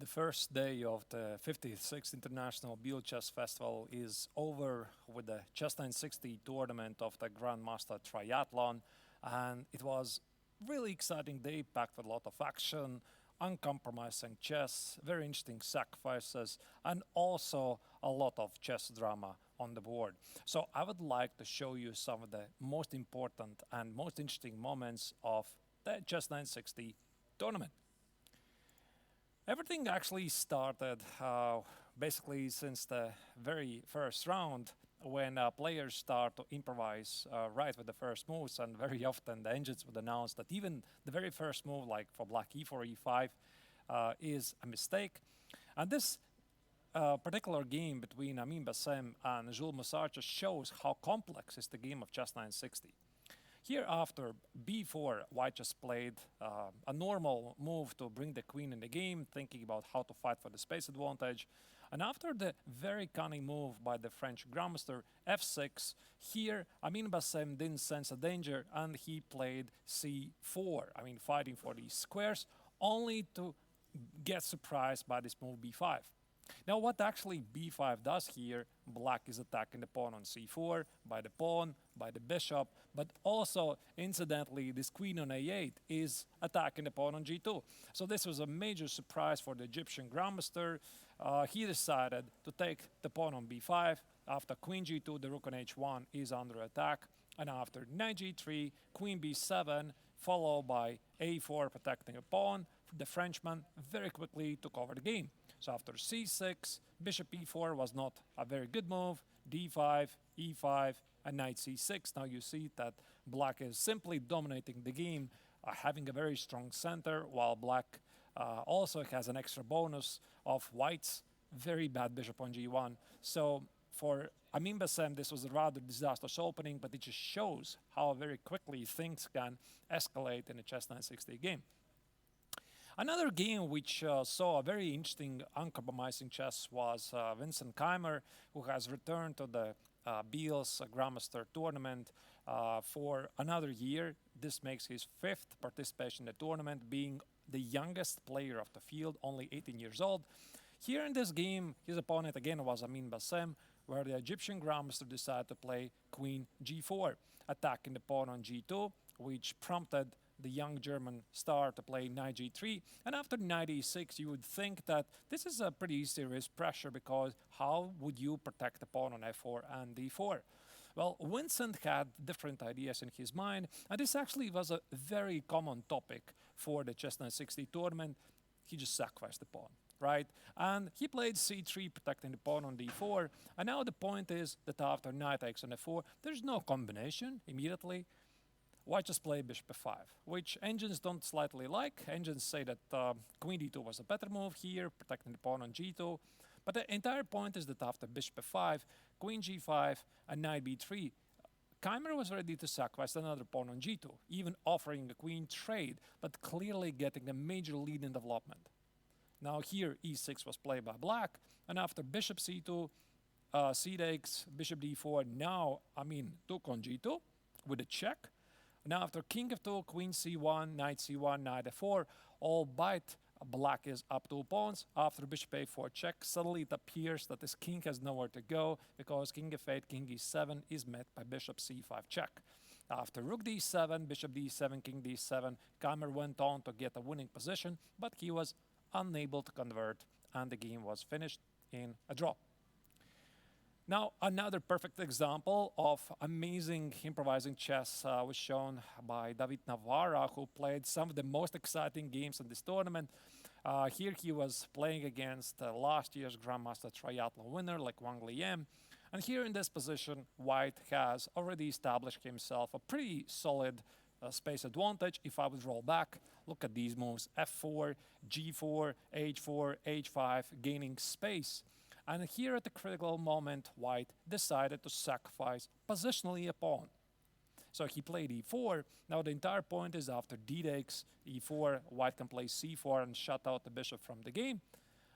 The first day of the 56th International Biel Chess Festival is over with the Chess960 tournament of the Grandmaster Triathlon, and it was really exciting day packed with a lot of action, uncompromising chess, very interesting sacrifices, and also a lot of chess drama on the board. So I would like to show you some of the most important and most interesting moments of the Chess960 tournament. Everything actually started basically since the very first round when players start to improvise right with the first moves, and very often the engines would announce that even the very first move, like for black e4, e5, is a mistake. And this particular game between Amin Bassem and Jules Mussar just shows how complex is the game of Chess960. Here after b4, white just played a normal move to bring the queen in the game, thinking about how to fight for the space advantage. And after the very cunning move by the French grandmaster f6, here Amin Bassem didn't sense a danger and he played c4, fighting for these squares, only to get surprised by this move b5. Now what actually b5 does here, black is attacking the pawn on c4, by the pawn, by the bishop, but also, incidentally, this queen on a8 is attacking the pawn on g2. So this was a major surprise for the Egyptian grandmaster. He decided to take the pawn on b5. After queen g2, the rook on h1 is under attack. And after knight g3, queen b7, followed by a4 protecting the pawn, the Frenchman very quickly took over the game. So after c6, bishop e4 was not a very good move, d5, e5, and knight c6. Now you see that black is simply dominating the game, having a very strong center, while black also has an extra bonus of white's very bad bishop on g1. So for Amin Bassem, this was a rather disastrous opening, but it just shows how very quickly things can escalate in a Chess960 game. Another game which saw a very interesting uncompromising chess was Vincent Keimer, who has returned to the Biel's Grandmaster tournament for another year. This makes his fifth participation in the tournament, being the youngest player of the field, only 18 years old. Here in this game, his opponent again was Amin Bassem, where the Egyptian Grandmaster decided to play queen g4, attacking the pawn on g2, which prompted the young German star to play knight g3. And after knight e6, you would think that this is a pretty serious pressure, because how would you protect the pawn on f4 and d4? Well, Vincent had different ideas in his mind, and this actually was a very common topic for the Chess960 tournament. He just sacrificed the pawn, right? And he played c3, protecting the pawn on d4. And now the point is that after knight takes on f4, there's no combination immediately. White just played bishop f5, which engines don't slightly like. Engines say that queen d2 was a better move here, protecting the pawn on g2. But the entire point is that after bishop f5, queen g5, and knight b3, Keimer was ready to sacrifice another pawn on g2, even offering a queen trade, but clearly getting a major lead in development. Now here e6 was played by black, and after bishop c2, c takes, bishop d4, now took on g2 with a check. Now after king f2, queen c1, knight c1, knight f4, albeit black is up 2 pawns. After bishop a4 check, suddenly it appears that this king has nowhere to go, because king f8, king e7 is met by bishop c5 check. After rook d7, bishop d7, king d7, Keimer went on to get a winning position, but he was unable to convert, and the game was finished in a draw. Now, another perfect example of amazing improvising chess was shown by David Navarra, who played some of the most exciting games in this tournament. Here he was playing against last year's Grandmaster Triathlon winner, like Wang Liam. And here in this position, white has already established himself a pretty solid space advantage. If I would roll back, look at these moves: f4, g4, h4, h5, gaining space. And here at the critical moment, white decided to sacrifice positionally a pawn. So he played e4. Now the entire point is after d takes e4, white can play c4 and shut out the bishop from the game.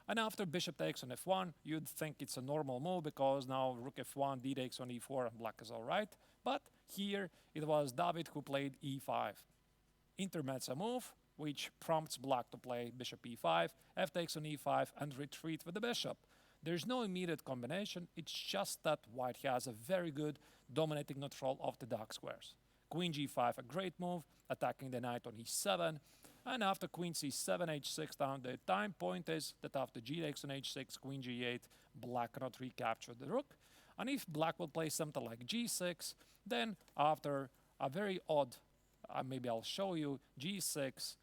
And after bishop takes on f1, you'd think it's a normal move, because now rook f1, d takes on e4, and black is all right. But here it was David who played e5. Intermezzo move, which prompts black to play bishop e5, f takes on e5, and retreat with the bishop. There's no immediate combination, it's just that white has a very good dominating control of the dark squares. Queen g5, a great move, attacking the knight on e7, and after queen c7, h6 down, the time point is that after g takes on h6, queen g8, black cannot recapture the rook. And if black will play something like g6, then after a very odd, maybe I'll show you, g6,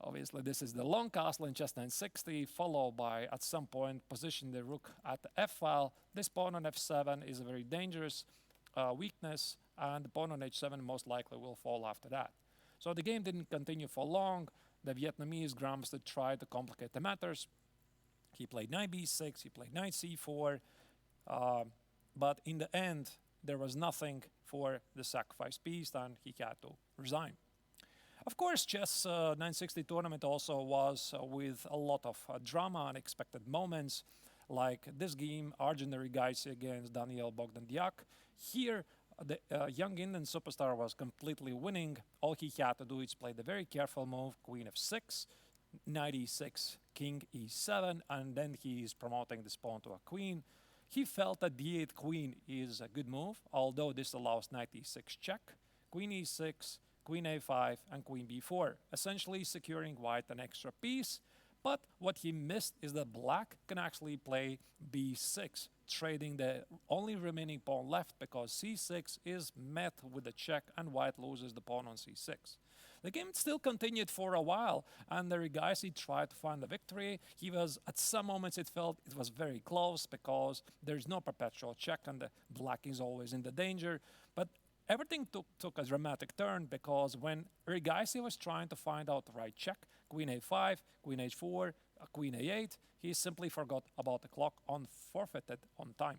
obviously this is the long castle in Chess960, followed by, at some point, position the rook at the f-file. This pawn on f7 is a very dangerous weakness, and the pawn on h7 most likely will fall after that. So the game didn't continue for long. The Vietnamese grandmaster tried to complicate the matters. He played knight b6, he played knight c4, but in the end, there was nothing for the sacrifice piece, and he had to resign. Of course, Chess960 tournament also was with a lot of drama, unexpected moments, like this game, Arjun Erigaisi against Daniel Bogdandiak. Here, the young Indian superstar was completely winning. All he had to do is play the very careful move, queen f6, knight e6, king e7, and then he is promoting this pawn to a queen. He felt that d8 queen is a good move, although this allows knight e6 check, queen e6, queen a5, and queen b4, essentially securing white an extra piece. But what he missed is that black can actually play b6, trading the only remaining pawn left, because c6 is met with a check and white loses the pawn on c6. The game still continued for a while, and the Erigaisi tried to find a victory. He was, at some moments it felt it was very close, because there's no perpetual check and the black is always in the danger. But everything took a dramatic turn, because when Erigaisi was trying to find out the right check, queen a5, queen h4, queen a8, he simply forgot about the clock on forfeited on time.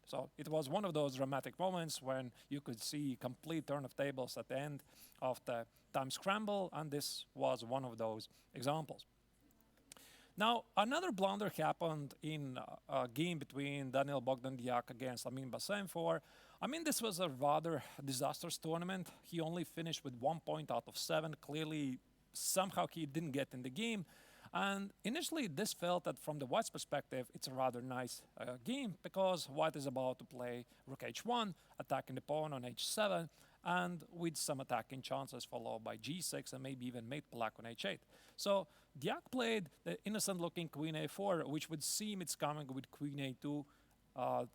So it was one of those dramatic moments when you could see complete turn of tables at the end of the time scramble, and this was one of those examples. Now, another blunder happened in a game between Daniel Bogdandiak against Amin Bassem for, this was a rather disastrous tournament. He only finished with 1 point out of 7. Clearly, somehow he didn't get in the game. And initially, this felt that from the white's perspective, it's a rather nice game, because white is about to play rook h1, attacking the pawn on h7, and with some attacking chances followed by g6 and maybe even mate black on h8. So Diak played the innocent-looking queen a4, which would seem it's coming with queen a2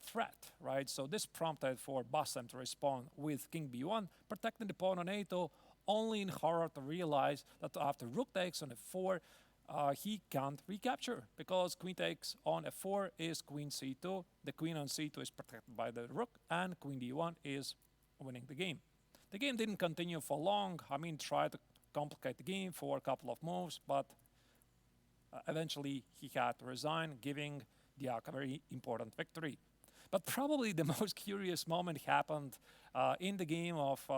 threat, right? So this prompted for Bassem to respond with king b1, protecting the pawn on a2, only in horror to realize that after rook takes on f4, he can't recapture, because queen takes on f4 is queen c2, the queen on c2 is protected by the rook, and queen d1 is winning the game. The game didn't continue for long. Amin tried to complicate the game for a couple of moves, but eventually he had to resign, giving Diak a very important victory. But probably the most curious moment happened in the game of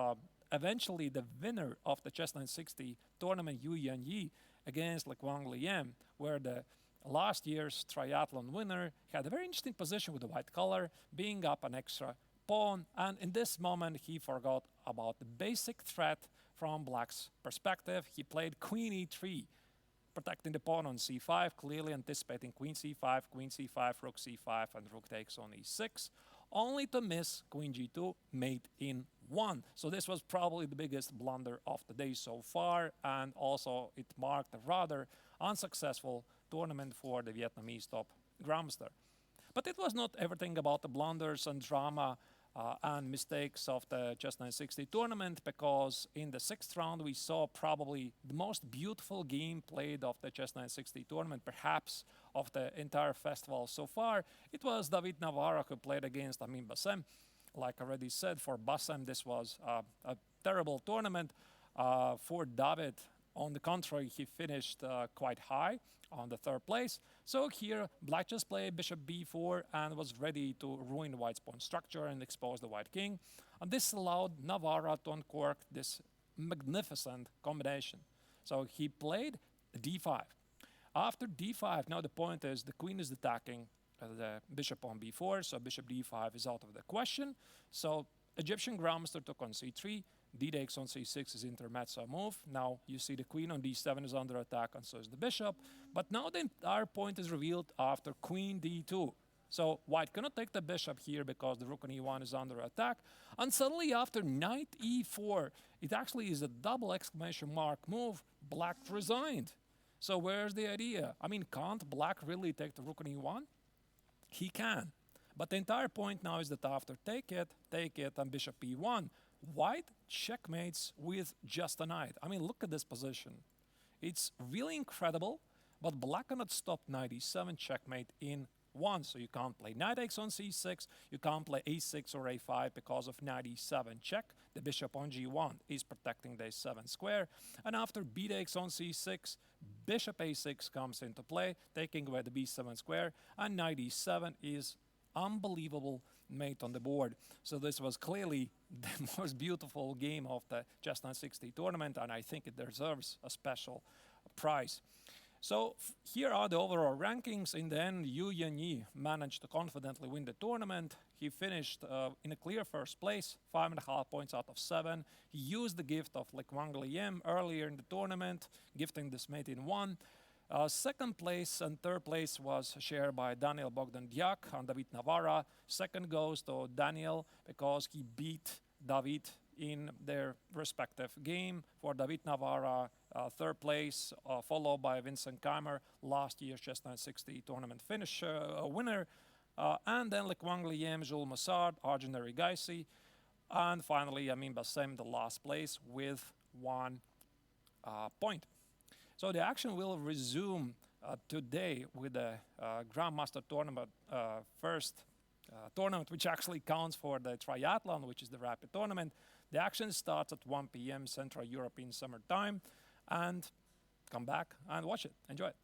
eventually the winner of the Chess960 tournament, Yu Yanyi, against Lequang Liem, where the last year's triathlon winner had a very interesting position with the white color, being up an extra pawn, and in this moment he forgot about the basic threat from black's perspective. He played queen e3, protecting the pawn on c5, clearly anticipating queen c5, rook c5, and rook takes on e6, only to miss queen g2, mate in 1. So this was probably the biggest blunder of the day so far, and also it marked a rather unsuccessful tournament for the Vietnamese top grandmaster. But it was not everything about the blunders and drama and mistakes of the Chess960 tournament, because in the 6th round we saw probably the most beautiful game played of the Chess960 tournament, perhaps of the entire festival so far. It was David Navarra who played against Amin Bassem. Like I already said, for Bassem this was a terrible tournament. For David, on the contrary, he finished quite high on the 3rd place. So here, black just played bishop b4 and was ready to ruin white's pawn structure and expose the white king. And this allowed Navarra to uncork this magnificent combination. So he played d5. After d5, now the point is the queen is attacking the bishop on b4, so bishop d5 is out of the question. So Egyptian grandmaster took on c3, D takes on c6 is intermezzo move. Now you see the queen on d7 is under attack, and so is the bishop. But now the entire point is revealed after queen d2. So white cannot take the bishop here because the rook on e1 is under attack. And suddenly after knight e4, it actually is a double exclamation mark move. Black resigned. So where's the idea? I mean, can't black really take the rook on e1? He can. But the entire point now is that after take it, and bishop e1, white checkmates with just a knight. I mean, look at this position. It's really incredible, but black cannot stop knight e7 checkmate in one. So you can't play knight takes on c6, you can't play a6 or a5 because of knight e7 check. The bishop on g1 is protecting the a7 square. And after b takes on c6, bishop a6 comes into play, taking away the b7 square, and knight e7 is unbelievable mate on the board. So this was clearly the most beautiful game of the Chess960 tournament, and I think it deserves a special prize. So here are the overall rankings. In the end, Yu Yanyi managed to confidently win the tournament. He finished in a clear first place, 5.5 points out of 7. He used the gift of Wang Liem earlier in the tournament, gifting this mate in 1. Second place and third place was shared by Daniel Bogdan-Diak and David Navarra. Second goes to Daniel because he beat David in their respective game. For David Navarra, third place, followed by Vincent Keimer, last year's Chess960 tournament finish winner. And then Wang Liem, Jules Massard, Arjun Erigaisi, and finally Amin Bassem, the last place with 1 point. So the action will resume today with the Grandmaster tournament, first tournament, which actually counts for the triathlon, which is the rapid tournament. The action starts at 1 p.m. Central European Summer Time, and come back and watch it. Enjoy it.